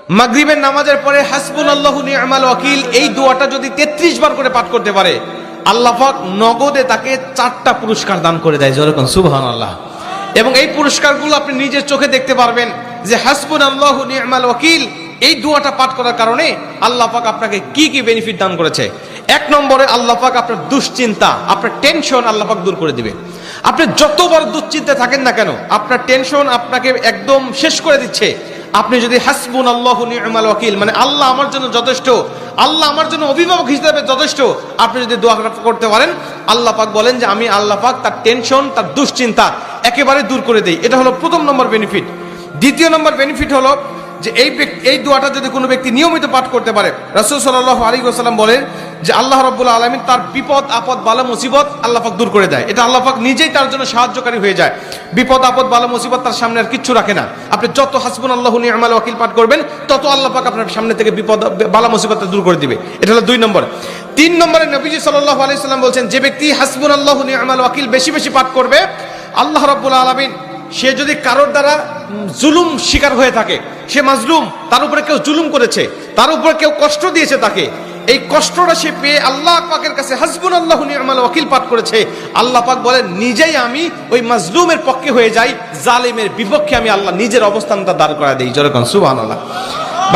মাগরিবের নামাজের পরে হাসবুনাল্লাহু নি'মাল ওয়াকিল এই দোয়াটা যদি 33 বার করে পাঠ করতে পারে, আল্লাহ পাক নগদে তাকে 4টা পুরস্কার দান করে দেয়। যেরকম সুবহানাল্লাহ। এবং এই পুরস্কারগুলো আপনি নিজের চোখে দেখতে পারবেন যে হাসবুনাল্লাহু নি'মাল ওয়াকিল এই দোয়াটা পাঠ করার কারণে আল্লাহ পাক আপনাকে কি কি বেনিফিট দান করেছে। 1 নম্বরে আল্লাহ পাক আপনার দুশ্চিন্তা, আপনার টেনশন আল্লাহ পাক দূর করে দিবে। আপনি যত বড় দুশ্চিন্তায় থাকেন না কেন, আপনার টেনশন আপনাকে একদম শেষ করে দিচ্ছে। আপনি যদি হাসবুনাল্লাহু নি'মাল ওয়াকিল মানে আল্লাহ আমার জন্য যথেষ্ট, আল্লাহ আমার জন্য অভিভাবক হিসেবে যথেষ্ট, আপনি যদি দোয়া করতে পারেন, আল্লাহ পাক বলেন যে আমি আল্লাহ পাক তার টেনশন, তার দুশ্চিন্তা একেবারে দূর করে দেই। এটা হলো প্রথম নম্বর বেনিফিট। দ্বিতীয় নম্বর বেনিফিট হলো যে এই দোয়াটা যদি কোনো ব্যক্তি নিয়মিত পাঠ করতে পারে, রাসূল সাল্লাল্লাহু আলাইহি ওয়াসাল্লাম বলেন যে আল্লাহ রাব্বুল আলামিন তার বিপদ আপদ বালা মুসিবত আল্লাহ পাক দূর করে দেয়। এটা আল্লাহ পাক নিজেই তার জন্য সাহায্যকারী হয়ে যায়। বিপদ আপদ বালা মুসিবত তার সামনে আর কিচ্ছু রাখে না। আপনি যত হাসবুনাল্লাহু নি'মাল ওয়াকিল পাঠ করবেন, তত আল্লাহ পাক আপনার সামনে থেকে বিপদ বালা মুসিবত দূর করে দিবে। এটা হলো 2 নম্বর। 3 নম্বরে নবীজি সাল্লাল্লাহু আলাইহি ওয়াসাল্লাম বলেন, যে ব্যক্তি হাসবুনাল্লাহু নি'মাল ওয়াকিল বেশি বেশি পাঠ করবে, আল্লাহ রাব্বুল আলামিন সে যদি কারোর দ্বারা জুলুম শিকার হয়ে থাকে, সে মাজলুম, তার উপরে কেউ জুলুম করেছে, তার উপরে কেউ কষ্ট দিয়েছে, তাকে এই কষ্টটা সে পেয়ে আল্লাহ পাকের কাছে হাসবুনাল্লাহু নি'মাল ওয়াকিল পাঠ করেছে, আল্লাহ পাক বলেন নিজেই আমি ওই মাজলুমের পক্ষে হয়ে যাই, জালেমের বিপক্ষে আমি আল্লাহ নিজের অবস্থানটা দাঁড় করা দেই। যেরকম সুবহানাল্লাহ।